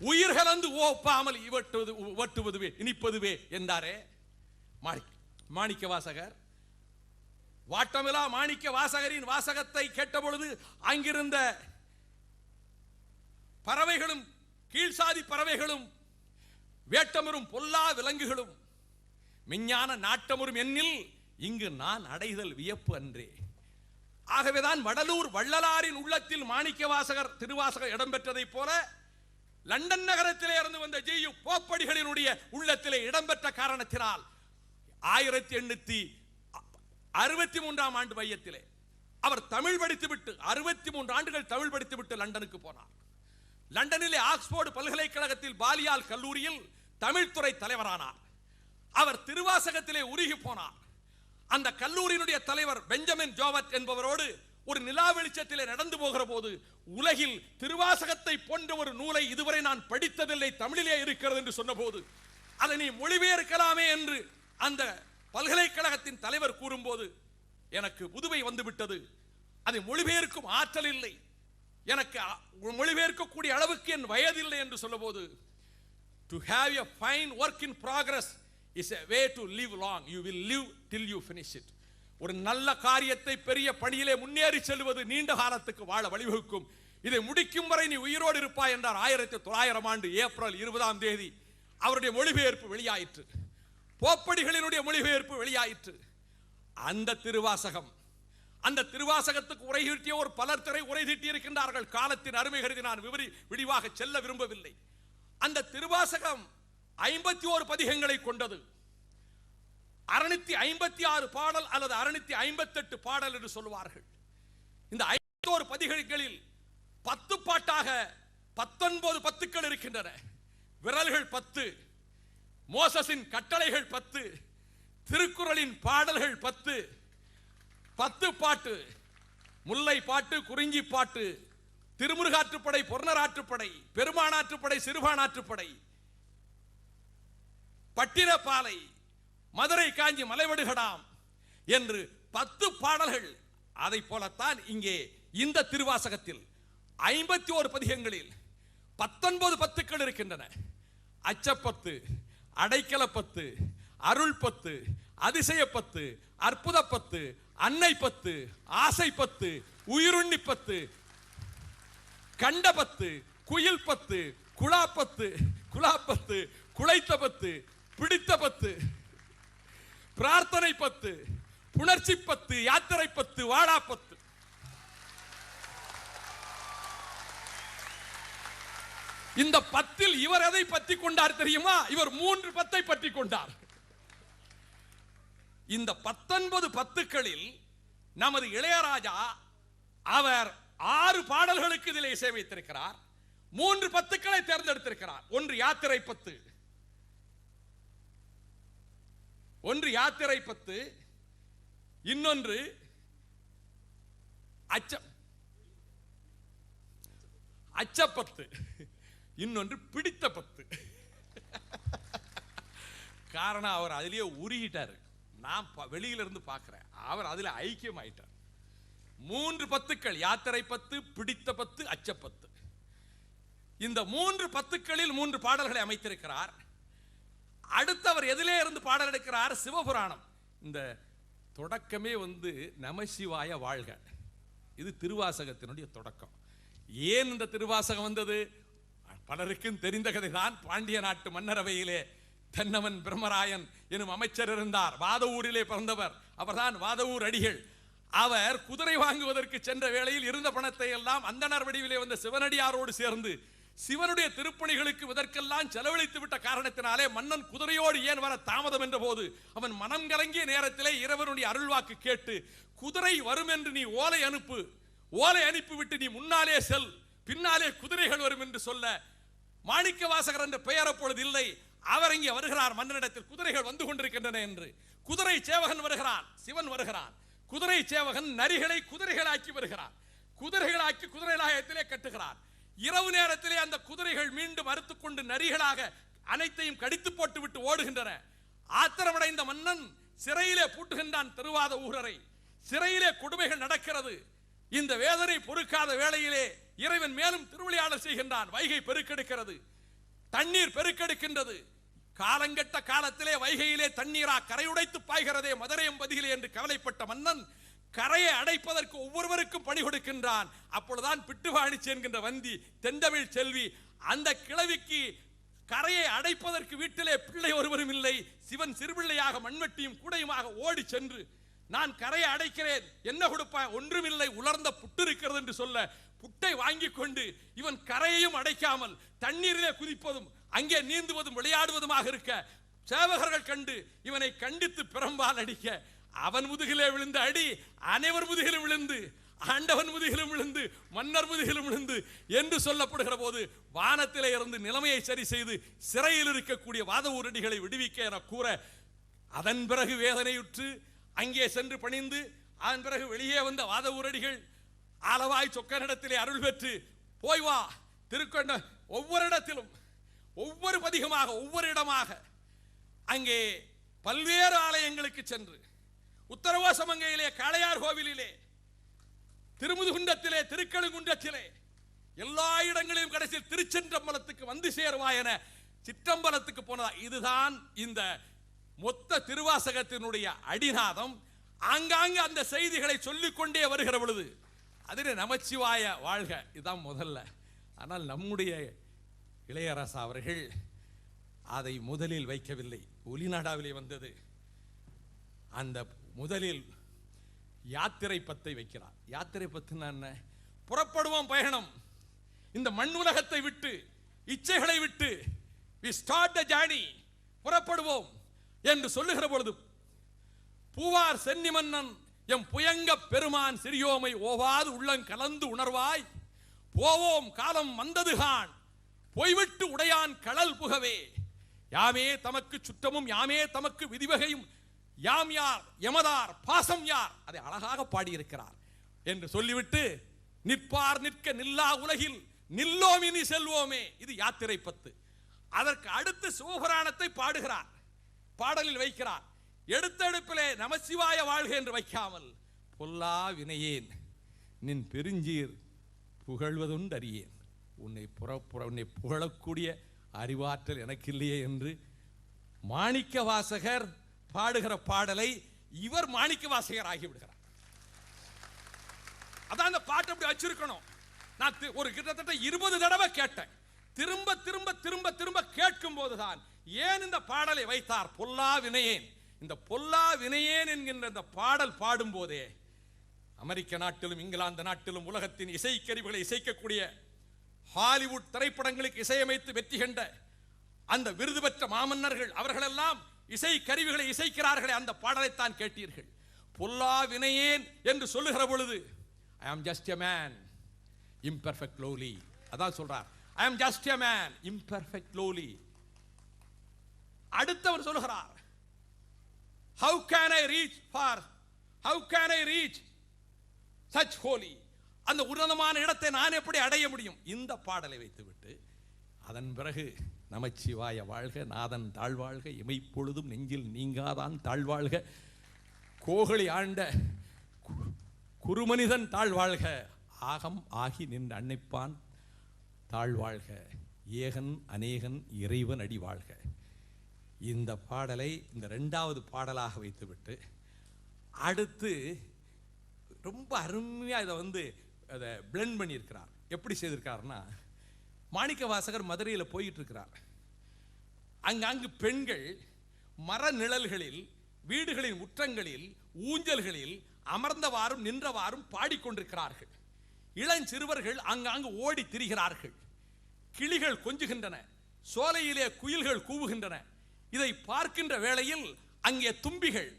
உயிர் கலந்து ஓப்பாமல் இவட்டுவதுவே இனிப்பதுவே என்றாரே மாணிக்க வாசகர். வாட்டமிலா மாணிக்க வாசகரின் வாசகத்தை கேட்டபொழுது அங்கிருந்த பறவைகளும் கீழ்சாதி பறவைகளும் வேட்டமரும் பொல்லா விலங்குகளும் விஞ்ஞான நாட்டமுறும் எண்ணில் இங்கு நான் அடைதல் வியப்பு அன்றே. ஆகவேதான் வடலூர் வள்ளலாரின் உள்ளத்தில் மாணிக்க வாசகர் திருவாசகர் இடம்பெற்றதை போல லண்டன் நகரத்திலே இருந்து வந்த ஜி.யு. போப்படிகளினுடைய உள்ளத்திலே இடம்பெற்ற காரணத்தினால் 1863ஆம் ஆண்டு மையத்திலே அவர் தமிழ் படித்துவிட்டு 63 ஆண்டுகள் தமிழ் படித்துவிட்டு லண்டனுக்கு போனார். லண்டனிலே ஆக்ஸ்போர்டு பல்கலைக்கழகத்தில் பாலியால் கல்லூரியில் தமிழ்துறை தலைவரானார். அவர் திருவாசகத்திலே உருகி போனார். அந்த கல்லூரியினுடைய தலைவர் பெஞ்சமின் ஜோவட் என்பவரோடு ஒரு நிலா வெளிச்சத்திலே நடந்து போகிற போது உலகில் திருவாசகத்தை போன்ற ஒரு நூலை இதுவரை நான் படித்ததில்லை, தமிழிலே இருக்கிறது என்று சொன்னபோது அதை நீ மொழிபெயர்க்கலாமே என்று அந்த பல்கலைக்கழகத்தின் தலைவர் கூறும்போது எனக்கு புதுமை வந்துவிட்டது. அதை மொழிபெயர்க்கும் ஆற்றல் இல்லை, எனக்கு மொழிபெயர்க்கக்கூடிய அளவுக்கு என் வயதில்லை என்று சொல்லபோது, to have a fine work in progress is a way to live long. You will live till you finish it. ஒரு நல்ல காரியத்தை பெரிய பணியிலே முன்னேறி செல்வது நீண்ட காலத்துக்கு வாழ வழிவகுக்கும். இதை முடிக்கும் வரை நீ உயிரோடு இருப்பாய் என்றார். 1900 ஆண்டு ஏப்ரல் 20ஆம் தேதி அவருடைய மொழிபெயர்ப்பு வெளியாயிற்று. போப்படிகளினுடைய மொழிபெயர்ப்பு வெளியாயிற்று. அந்த திருவாசகம், அந்த திருவாசகத்துக்கு உரை தீட்டிய ஒரு பலர் திரை உரை தீட்டி இருக்கின்றார்கள். காலத்தின் அருமை கருதி நான் விரிவாக செல்ல விரும்பவில்லை. அந்த திருவாசகம் 51 பதிகங்களை கொண்டது. 656 பாடல் அல்லது 658 பாடல் என்று சொல்வார்கள். இந்த 51 பதிகங்களில் 10 பாட்டாக 19 பத்துக்கள் இருக்கின்றன. விரல்கள் 10, மோசஸின் கட்டளைகள் 10, திருக்குறளின் பாடல்கள் 10, 10 பாட்டு, முல்லை பாட்டு, குறிஞ்சி பாட்டு, திருமுருகாற்றுப்படை, பொருணராற்றுப்படை, பெருமானாற்றுப்படை, சிறுபானாற்றுப்படை, பட்டினப்பாலை, மதுரை காஞ்சி மலைவடுகடாம் என்று 10 பாடல்கள். அதை போலத்தான் இங்கே இந்த திருவாசகத்தில் 51 பதிகங்களில் 19 பத்துக்கள் இருக்கின்றன. அச்சப்பத்து, அடைக்கலப்பத்து, அருள் பத்து, அதிசய பத்து, அற்புத பத்து, அன்னை பத்து, ஆசை பத்து, உயிருண்ணி பத்து, கண்ட பத்து, குயில் பத்து, குழாப்பத்து, குழாப்பத்து, குளைத்த பத்து, பிடித்த பத்து, பிரார்த்தனை பத்து, புணர்ச்சி பத்து, யாத்திரை பத்து, வாடா பத்து. இந்த 10 இவர் எதை பற்றி கொண்டார் தெரியுமா? இவர் 3 பத்தை பற்றி கொண்டார். இந்த 19 பத்துக்களில் நமது இளையராஜா அவர் 6 பாடல்களுக்கு இதில் இசை வைத்திருக்கிறார். 3 பத்துக்களை தேர்ந்தெடுத்திருக்கிறார். ஒன்று யாத்திரை பத்து, இன்னொன்று அச்சப்பத்து, இன்னொன்று பிடித்த பத்து. காரணம் அவர் அதிலேயே உருகிட்டார். நான் வெளியில இருந்து பார்க்கிறேன், அவர் அதில் ஐக்கியம் ஆயிட்டார். 3 பத்துக்கள், யாத்திரை பத்து, பிடித்த பத்து, அச்சப்பத்து. இந்த 3 பத்துக்களில் 3 பாடல்களை அமைத்திருக்கிறார். அடுத்தவர் எதிலே இருந்து பாடல் எடுக்கிறார்? சிவபுராணம். இந்த தொடக்கமே நமசிவாய வாழ்க, இது திருவாசகத்தினுடைய தொடக்கம். ஏன் இந்த திருவாசகம் வந்தது? பலருக்கும் தெரிந்த கதைதான். பாண்டிய நாட்டு மன்னரவையிலே தென்னவன் பிரம்மராயன் எனும் அமைச்சர் இருந்தார். வாதவூரிலே பிறந்தவர். அவர்தான் வாதவூர் அடிகள். அவர் குதிரை வாங்குவதற்கு சென்ற வேளையில் இருந்த பணத்தை எல்லாம் அந்தணர் வடிவிலே வந்த சிவனடியாரோடு சேர்ந்து சிவனுடைய திருப்பணிகளுக்கு இதற்கெல்லாம் செலவழித்து விட்ட காரணத்தினாலே மன்னன் குதிரையோடு ஏன் வர தாமதம் என்ற போது அவன் மனம் கலங்கிய நேரத்திலே இறைவனுடைய அருள்வாக்கு கேட்டு, குதிரை வரும் என்று நீ ஓலை அனுப்பு, ஓலை அனுப்பிவிட்டு நீ முன்னாலே செல், பின்னாலே குதிரைகள் வரும் என்று சொல்ல, மாணிக்க வாசகர் என்ற பெயர் அப்பொழுது இல்லை. அவர் இங்கே வருகிறார் மன்னனிடத்தில், குதிரைகள் வந்து கொண்டிருக்கின்றன என்று. குதிரை சேவகன் வருகிறான், சிவன் வருகிறான். குதிரை சேவகன் நரிகளை குதிரைகளாக்கி வருகிறான். குதிரைகளாக்கி குதிரை லாயத்திலே கட்டுகிறான். இரவு நேரத்திலே அந்த குதிரைகள் மீண்டும் அறுத்துக் கொண்டு நரிகளாக அனைத்தையும் கடித்து போட்டு விட்டு ஓடுகின்றன. ஆத்திரமடைந்த மன்னன் சிறையிலே பூட்டுகின்றான் திருவாத ஊரரை. சிறையிலே கொடுமைகள் நடக்கிறது. இந்த வேதனை பொறுக்காத வேளையிலே இறைவன் மேலும் திருவிளையாடல் செய்கின்றான். வைகை பெருக்கெடுக்கிறது, தண்ணீர் பெருக்கெடுக்கின்றது. காலங்கட்ட காலத்திலே வைகையிலே தண்ணீரா கரையுடைத்து பாய்கிறதே மதுரையம்பதியிலே என்று கவலைப்பட்ட மன்னன் கரையை அடைப்பதற்கு ஒவ்வொருவருக்கும் பணி கொடுக்கின்றான். அப்பொழுதுதான் பிட்டுவாணிச்சி என்கின்ற வந்தி தென்தமிழ் செல்வி அந்த கிழவிக்கு கரையை அடைப்பதற்கு வீட்டிலே பிள்ளை ஒருவரும் இல்லை. சிவன் சிறுபிள்ளையாக மண்வெட்டியும் கூடையுமாக ஓடி சென்று, நான் கரையை அடைக்கிறேன், என்ன கொடுப்பாய்? ஒன்றுமில்லை, உலர்ந்த புட்டு இருக்கிறது என்று சொல்ல, புட்டை வாங்கி கொண்டு இவன் கரையையும் அடைக்காமல் தண்ணீரிலே குதிப்பதும் அங்கே நீந்துவதும் விளையாடுவதுமாக இருக்க, சேவகர்கள் கண்டு இவனை கண்டித்து பிரம்பால் அடிக்க, அவன் முதுகிலே விழுந்த அடி அனைவர் முதுகிலும் விழுந்து, ஆண்டவன் முதுகிலும் விழுந்து, மன்னர் முதுகிலும் விழுந்து என்று சொல்லப்படுகிற போது வானத்திலே இருந்து நிலைமையை சரி செய்து சிறையில் இருக்கக்கூடிய வாதவூரடிகளை விடுவிக்க என கூற, அதன் பிறகு வேதனையுற்று அங்கே சென்று பணிந்து, அதன் பிறகு வெளியே வந்த வாதவூரடிகள் ஆலவாய் சொக்கனிடத்திலே அருள் பெற்று போய் வா திருக்கொண்ட ஒவ்வொரு இடத்திலும் ஒவ்வொரு பதிகமாக ஒவ்வொரு இடமாக அங்கே பல்வேறு ஆலயங்களுக்கு சென்று உத்தரகோசமங்கையிலே காளையார் கோவிலிலே திருமுதுகுன்றத்திலே திருக்கழுங்குன்றத்திலே எல்லா இடங்களிலும் கடைசியில் திருச்சென்றம்பலத்துக்கு வந்து சேருவா என சிற்றம்பலத்துக்கு போனதா. இதுதான் இந்த மொத்த திருவாசகத்தினுடைய அடிநாதம். ஆங்காங்கு அந்த செய்திகளை சொல்லிக்கொண்டே வருகிற பொழுது அதிலே நமச்சிவாய வாழ்க இதுதான் முதல்ல. ஆனால் நம்முடைய இளையராசா அவர்கள் அதை முதலில் வைக்கவில்லை. ஒலிநாடாவிலே வந்தது. அந்த முதலில் யாத்திரை பத்தை வைக்கிறார். யாத்திரை பத்துனா என்ன? புறப்படுவோம் பயணம், இந்த மண் உலகத்தை விட்டு இச்சைகளை விட்டு we start the journey, புறப்படுவோம் என்று சொல்லுகிற பொழுது பூவார் சென்னி மன்னன் எம் புயங்க பெருமான் சிறியோமை ஓவாது உள்ளங் கலந்து உணர்வாய் போவோம் காலம் வந்ததுகான் பொய்விட்டு உடையான் கடல் புகவே யாமே தமக்கு சுற்றமும் யாமே தமக்கு விதிவகையும் யாம் யார் எமதார் பாசம் யார். அதை அழகாக பாடியிருக்கிறார் என்று சொல்லிவிட்டு நிற்பார் நிற்க நில்லா உலகில் நில்லோமினி செல்வோமே. இது யாத்திரை பத்து. அதற்கு அடுத்து சிவபுராணத்தை பாடுகிறார், பாடலில் வைக்கிறார். எடுத்தெடுப்பிலே நமசிவாய வாழ்க என்று வைக்காமல் பொல்லா வினையேன் நின் பெருஞ்சீர் புகழ்வதுண்டு அறியேன், உன்னை உன்னை புகழக்கூடிய அறிவாற்றல் எனக்கு இல்லையே என்று மாணிக்க வாசகர் பாடுகிற பாடலை இவர் மாணிக்க வாசகர் ஆகிவிடுகிறார். அதான் அந்த பாட்டு அப்படி வச்சிருக்கணும். நான் ஒரு கிட்டத்தட்ட 20 தடவை கேட்டேன். திரும்ப திரும்ப திரும்ப திரும்ப கேட்கும் போதுதான் ஏன் இந்த பாடலை வைத்தார். பொல்லா வினையேன், இந்த பொல்லா வினையேன் என்கின்ற இந்த பாடல் பாடும் போதே அமெரிக்க நாட்டிலும் இங்கிலாந்து நாட்டிலும் உலகத்தின் இசைக்கருவிகளை இசைக்கக்கூடிய ஹாலிவுட் திரைப்படங்களுக்கு இசையமைத்து வெற்றி கண்ட அந்த விருது பெற்ற மாமன்னர்கள் அவர்களெல்லாம் இசை கருவிகளை இசைக்கிறார்களே, அந்த பாடலைத்தான் கேட்டீர்கள். பொல்லா வினையேன் என்று சொல்லுகிற பொழுது I am just a man, imperfect lowly. அதான் சொல்றார். I am just a man, imperfect lowly. அடுத்தவர் சொல்லுகிறார், how can I reach such holy? அந்த உன்னதமான இடத்தை நான் எப்படி அடைய முடியும்? இந்த பாடலை வைத்துவிட்டு அதன் பிறகு நமச்சிவாய வாழ்க, நாதன் தாழ்வாழ்க, இமைப்பொழுதும் நெஞ்சில் நீங்காதான் தாழ்வாழ்க, கோகலி ஆண்ட குருமனிதன் தாழ்வாழ்க, ஆகம் ஆகி நின்று அன்னைப்பான் தாழ்வாழ்க, ஏகன் அநேகன் இறைவன் அடி வாழ்க. இந்த பாடலை இந்த 2வது பாடலாக வைத்துவிட்டு அடுத்து ரொம்ப அருமையாக இதை அதை பிளெண்ட் பண்ணியிருக்கிறார். எப்படி செய்திருக்காருன்னா, மாணிக்க வாசகர் மதுரையில் போயிட்டு இருக்கிறார். அங்கு பெண்கள் மர நிழல்களில் வீடுகளின் முற்றங்களில் ஊஞ்சல்களில் அமர்ந்தவாறும் நின்றவாறும் பாடிக்கொண்டிருக்கிறார்கள். இளஞ்சிறுவர்கள் அங்காங்கு ஓடி திரிகிறார்கள். கிளிகள் கொஞ்சுகின்றன, சோலையிலே குயில்கள் கூவுகின்றன. இதை பார்க்கின்ற வேளையில் அங்கே தும்பிகள்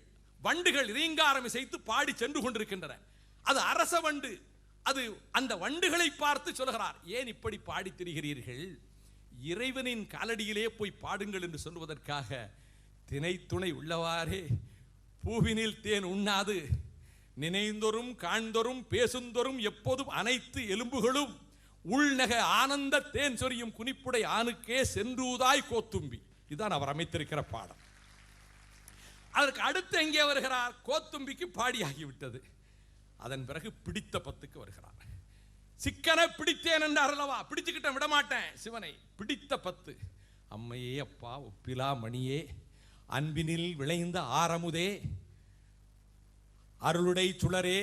வண்டுகள் ரீங்காரம் இசைத்து பாடி சென்று கொண்டிருக்கின்றன. அது அரச வண்டு. அது அந்த வண்டுகளை பார்த்து சொல்கிறார், ஏன் இப்படி பாடி திரிகிறீர்கள்? இறைவனின் காலடியிலே போய் பாடுங்கள் என்று சொல்வதற்காக தினை துணை உள்ளவாறே பூவினில் தேன் உண்ணாது நினைந்தொரும் காண்தொரும் பேசுந்தொரும் எப்போதும் அனைத்து எலும்புகளும் உள்நக ஆனந்த தேன் சொரியும் குனிப்புடை ஆணுக்கே சென்றூதாய் கோத்தும்பி. இதுதான் அவர் அமைத்திருக்கிற பாடம். அதற்கு அடுத்து எங்கே வருகிறார்? கோத்தும்பிக்கு பாடியாகிவிட்டது. அதன் பிறகு பிடித்த பத்துக்கு வருகிறார். சிக்கனை பிடித்தேன் என்றார் அல்லவா, பிடிச்சுக்கிட்ட விடமாட்டேன் சிவனை. பிடித்த பத்து, அம்மையே அப்பா ஒப்பிலா மணியே அன்பினில் விளைந்த ஆரமுதே அருளுடை சுடரே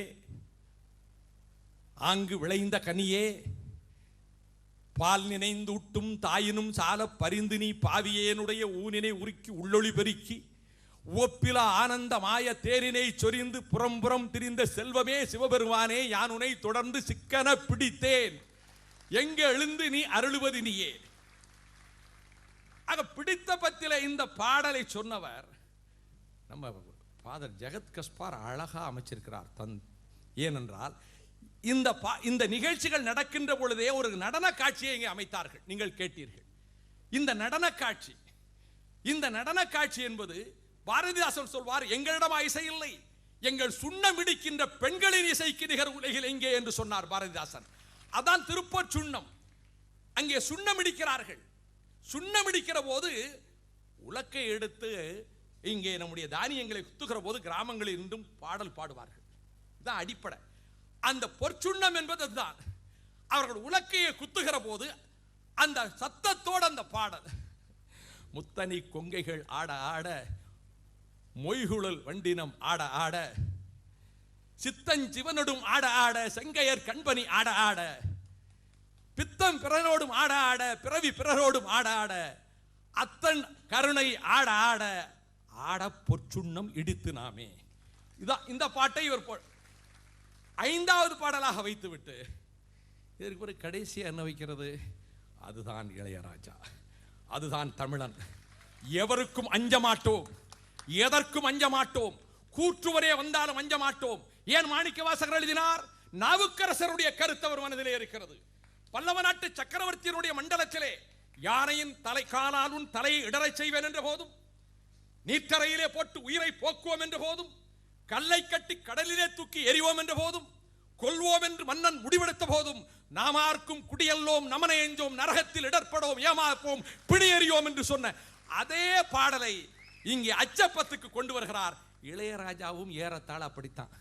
ஆங்கு விளைந்த கனியே பால் நினைந்து ஊட்டும் தாயினும் சால பரிந்து நீ பாவியேனுடைய ஊனினை உருக்கி உள்ளொளி பெருக்கி ஒப்பிலா ஆனந்த மாய தேரினை சொரிந்து புறம்புறம் திரிந்த செல்வமே சிவபெருமானே யான் உனை தொடர்ந்து சிக்கன பிடித்தேன் எங்க எழுந்து நீ அருளுவது நீயே. ஆக பிடித்த பத்தில இந்த பாடலை சொன்னவர் நம்ம ஃபாதர் ஜெகத் கஸ்பார் அழகா அமைச்சிருக்கிறார். ஏனென்றால் இந்த நிகழ்ச்சிகள் நடக்கின்ற பொழுதே ஒரு நடன காட்சியை இங்கே அமைத்தார்கள். நீங்கள் கேட்டீர்கள். இந்த நடன காட்சி என்பது பாரதிதாசன் சொல்வார், எங்களிடம் இசை இல்லை, எங்கள் சுண்ணமிடிக்கின்ற பெண்களின் இசைக்கு நிகர் உலகில் எங்கே என்று சொன்னார் பாரதிதாசன். அதான் திருப்பூர் சுண்ணம். அங்கே சுண்ணமிடிக்கிறார்கள். சுண்ணமிடிக்கிற போது உலக்கை எடுத்து இங்கே நம்முடைய தானியங்களை குத்துகிற போது கிராமங்களில் இருந்தும் பாடல் பாடுவார்கள். இதுதான் அடிப்படை. அந்த பொற்சுண்ணம் என்பது அதுதான். அவர்கள் உலக்கையை குத்துகிற போது அந்த சத்தத்தோடு அந்த பாடல், முத்தனி கொங்கைகள் ஆட ஆட, மொய்குழல் வண்டினம் ஆட ஆட, சித்தஞ்சிவனோடும் ஆட ஆட, செங்கையர் கண்பனி ஆட ஆட, பித்தம் பிறரோடும் ஆட ஆட, பிறவி பிறரோடும் ஆட ஆட, அத்தன் கருணை ஆட ஆட, ஆட பொற்சுண்ணம் இடித்து நாமே. இதான் இந்த பாட்டை இவர் 5வது பாடலாக வைத்துவிட்டு இதற்கு ஒரு கடைசியாக என்ன வைக்கிறது? அதுதான் இளையராஜா, அதுதான் தமிழன். எவருக்கும் அஞ்ச மாட்டோம், எதற்கும் அஞ்ச மாட்டோம், கூற்றுவரே வந்தாலும் அஞ்ச மாட்டோம். ஏன் மாணிக்க வாசகர் எழுதினார்? நாவுக்கரசருடைய கருத்து அவர் மனதிலே இருக்கிறது. பல்லவ நாட்டு சக்கரவர்த்தியினுடைய மண்டலத்திலே யானையின் தலை காலால் உன் தலையை இடறச் செய்வேன் என்ற போதும், நீற்றறையிலே போட்டு உயிரை போக்குவோம் என்ற போதும், கல்லை கட்டி கடலிலே தூக்கி எறிவோம் என்ற போதும், கொல்வோம் என்று மன்னன் முடிவெடுத்த போதும், நாமார்க்கும் குடியல்லோம் நமனை எஞ்சோம் நரகத்தில் இடர்படோம் ஏமாப்போம் பிடியறியோம் என்று சொன்ன அதே பாடலை இங்கே அச்சப்பத்துக்கு கொண்டு வருகிறார். இளையராஜாவும் ஏறத்தாழ அப்படித்தான்.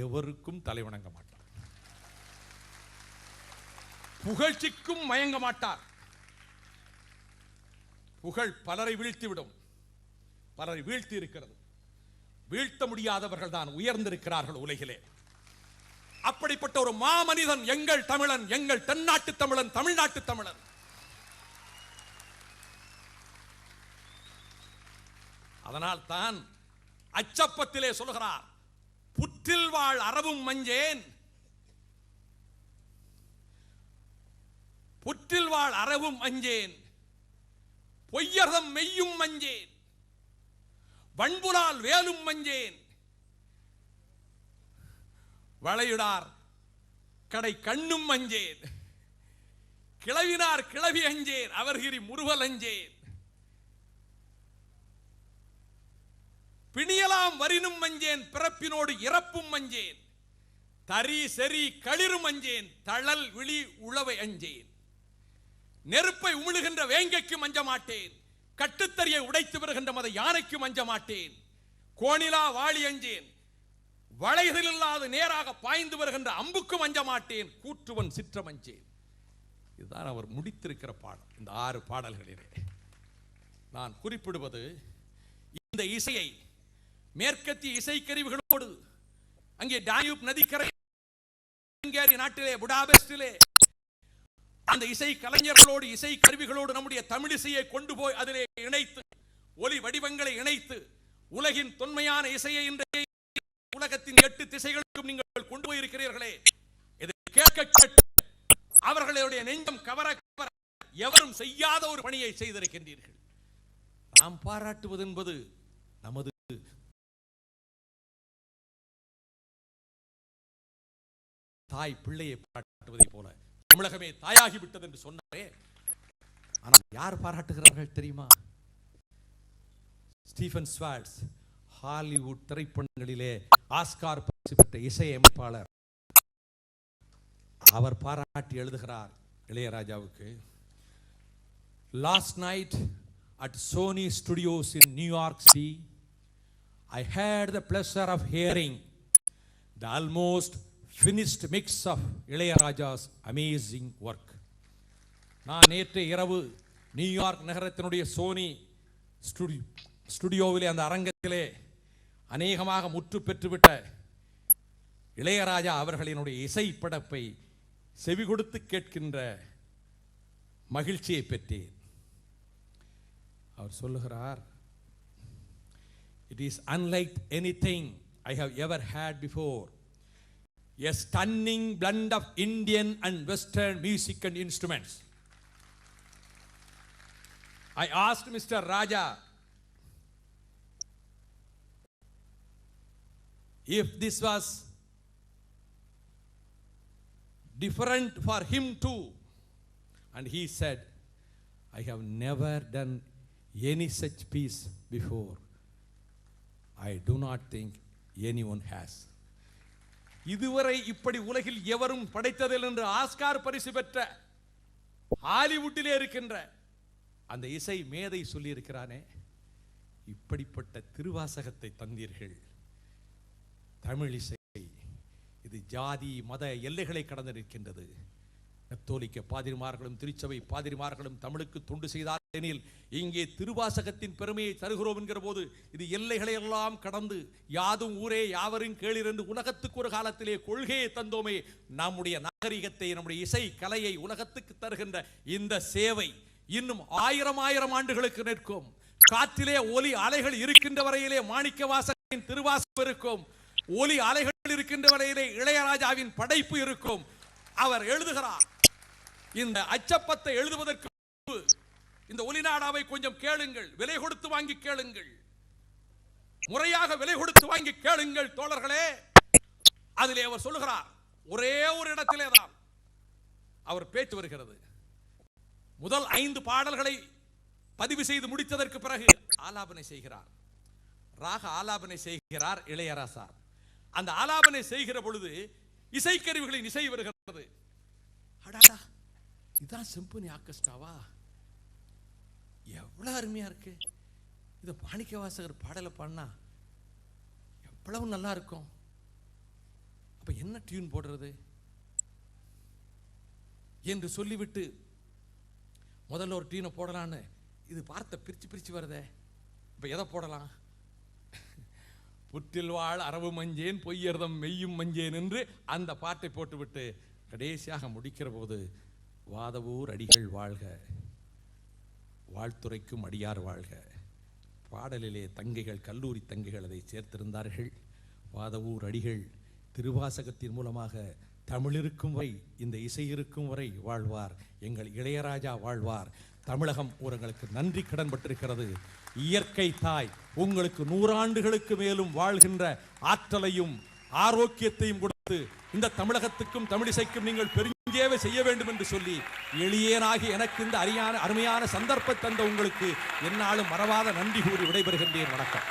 எவருக்கும் தலைவணங்க மாட்டார், புகழ்ச்சிக்கும் மயங்க மாட்டார். புகழ் பலரை வீழ்த்திவிடும், பலரை வீழ்த்தி இருக்கிறது. வீழ்த்த முடியாதவர்கள் தான் உயர்ந்திருக்கிறார்கள் உலகிலே. அப்படிப்பட்ட ஒரு மாமனிதன் எங்கள் தமிழன், எங்கள் தென்னாட்டு தமிழன், தமிழ்நாட்டு தமிழன். அதனால் தான் அச்சப்பத்திலே சொல்கிறார், புற்றில் வாழ் அறவும் மஞ்சேன், புற்றில் வாழ் அறவும் அஞ்சேன், பொய்யர்தம் மெய்யும் மஞ்சேன், வன்புலால் வேலும் மஞ்சேன், வளையுடார் கடை கண்ணும் அஞ்சேன், கிளவினார் கிளவி அஞ்சேன், அவர்கிரி முறுவல் அஞ்சேன், பிணியலாம் வரினும் மஞ்சேன், பிறப்பினோடு இறப்பும் மஞ்சேன், தரி செறி களிரும் அஞ்சேன், தழல் விழி உளவை அஞ்சேன், நெருப்பை உமிழுகின்ற வேங்கைக்கும் அஞ்ச மாட்டேன், கட்டுத்தறியை உடைத்து வருகின்ற மத யானைக்கும் அஞ்ச மாட்டேன், கோணிலா வாளி அஞ்சேன், வளைகள் இல்லாது நேராக பாய்ந்து வருகின்ற அம்புக்கும் அஞ்ச மாட்டேன், கூற்றுவன் சிற்றம் அஞ்சேன். இதுதான் அவர் முடித்திருக்கிற பாடல். இந்த 6 பாடல்களிலே நான் குறிப்பிடுவது, இந்த இசையை மேற்கத்திய இசைக்கருவிகளோடு அங்கே டாயூப் நதிக்கரை நாட்டிலே புடாபெஸ்டிலே அந்த இசை கலைஞர்களோடு இசை கருவிகளோடு நம்முடைய தமிழ் இசையை கொண்டு போய் அதிலே இணைத்து, ஒலி வடிவங்களை இணைத்து, உலகின் தொன்மையான இசையை இன்றைய உலகத்தின் 8 திசைகளுக்கும் நீங்கள் கொண்டு போயிருக்கிறீர்களே, இதை கேட்க கேட்டு அவர்களுடைய நெஞ்சம் கவர கவர எவரும் செய்யாத ஒரு பணியை செய்திருக்கின்றீர்கள். நாம் பாராட்டுவது என்பது நமது தாய் பிள்ளையை பாராட்டுவதை போல தமிழகமே தாயாகிவிட்டது என்று சொன்னாரே. ஆனால் யார் பாராட்டுகிறார்கள் தெரியுமா? ஸ்டீஃபன் ஸ்வால்ட்ஸ், ஹாலிவுட் திரைப்படங்களிலே ஆஸ்கார் பரிசு பெற்ற இசையமைப்பாளர். அவர் பாராட்டி எழுதுகிறார் இளையராஜாவுக்கு, last night at Sony Studios in New York City, I had the pleasure of hearing the almost finished mix of Ilayaraja's amazing work. நான் நேற்று இரவு நியூயார்க் நகரத்தினுடைய சோனி ஸ்டுடியோவிலே அந்த அரங்கத்திலே அநேகமாக முற்று பெற்றுவிட்ட இளையராஜா அவர்களினுடைய இசை படைப்பை செவி கொடுத்து கேட்கின்ற மகிழ்ச்சியை பெற்றேன். அவர் சொல்லுகிறார், it is unlike anything I have ever had before, a stunning blend of Indian and Western music and instruments. I asked Mr. Raja if this was different for him too, and he said, I have never done any such piece before. I do not think anyone has. இதுவரை இப்படி உலகில் எவரும் படைத்ததில் என்று Oscar பரிசு பெற்ற ஹாலிவுட்டிலே இருக்கின்ற அந்த இசை மேதை சொல்லி இருக்கிறானே, இப்படிப்பட்ட திருவாசகத்தை தந்தீர்கள். தமிழ் இசை இது ஜாதி மத எல்லைகளை கடந்து நிற்கின்றது. கத்தோலிக்க பாதிரிமார்களும் திருச்சபை பாதிரிமார்களும் தமிழுக்கு தொண்டு செய்தார் எனில் இங்கே திருவாசகத்தின் பெருமையை தருகிறோம் என்கிற போது இது எல்லைகளை எல்லாம் கடந்து யாதும் ஊரே யாவரும் கேளீர் என்று உலகத்துக்கு ஒரு காலத்திலே கொள்கையை தந்தோமே. நம்முடைய நாகரிகத்தை நம்முடைய இசை கலையை உலகத்துக்கு தருகின்ற இந்த சேவை இன்னும் ஆயிரம் ஆண்டுகளுக்கு நிற்கும். காற்றிலே ஒலி அலைகள் இருக்கின்ற வரையிலே மாணிக்க வாசகரின் திருவாசகம் இருக்கும். ஒலி அலைகள் இருக்கின்ற வரையிலே இளையராஜாவின் படைப்பு இருக்கும். அவர் எழுதுகிறார், இந்த அச்சப்பத்தை எழுதுவதற்கு இந்த ஒலிநாடாவை கொஞ்சம் கேளுங்கள், விலை கொடுத்து வாங்கி கேளுங்கள், முறையாக விலை கொடுத்து வாங்கி கேளுங்கள் தோழர்களே. அதிலே அவர் சொல்லுகிறார், ஒரே ஒரு இடத்திலே தான் அவர் பேச்சு வருகிறது. முதல் 5 பாடல்களை பதிவு செய்து முடித்ததற்கு பிறகு ஆலாபனை செய்கிறார், ராக ஆலாபனை செய்கிறார் இளையராசா. அந்த ஆலாபனை செய்கிற பொழுது இசைக்கருவிகளின் இசை வருகிறது. அடாடா, இதுதான் சிம்பனி ஆர்கெஸ்ட்ராவா, எவ்வளவு அருமையா இருக்கு, இதை மாணிக்க வாசகர் பாடலை பாடினா எவ்வளவு நல்லா இருக்கும். அப்ப என்ன டியூன் போடுறது என்று சொல்லிவிட்டு முதல்ல ஒரு டியூனை போடலான்னு இது வார்த்தை பிரிச்சு வருதே, இப்ப எதை போடலாம்? புற்றில் வாழ் அரவு மஞ்சேன் பொய்யர்தம் மெய்யும் மஞ்சேன் என்று அந்த பாட்டை போட்டுவிட்டு கடைசியாக முடிக்கிற போது வாதவூர் அடிகள் வாழ்க, வாழ்த்துரைக்கும் அடியார் வாழ்க. பாடலிலே தங்கைகள், கல்லூரி தங்கைகள் அதை சேர்த்திருந்தார்கள். வாதவூர் அடிகள் திருவாசகத்தின் மூலமாக தமிழ் இருக்கும் வரை, இந்த இசை இருக்கும் வரை வாழ்வார். எங்கள் இளையராஜா வாழ்வார். தமிழகம் உங்களுக்கு நன்றி கடன் பட்டிருக்கிறது. இயற்கை தாய் உங்களுக்கு 100 ஆண்டுகளுக்கு மேலும் வாழ்கின்ற ஆற்றலையும் ஆரோக்கியத்தையும் கொடுத்து இந்த தமிழகத்துக்கும் தமிழிசைக்கும் நீங்கள் பெருஞ்சேவை செய்ய வேண்டும் என்று சொல்லி எளியனாகி எனக்கு இந்த அருமையான சந்தர்ப்பத்தை தந்த உங்களுக்கு என்னாலும் மறவாத நன்றி கூறி விடைபெறுகின்றேன். வணக்கம்.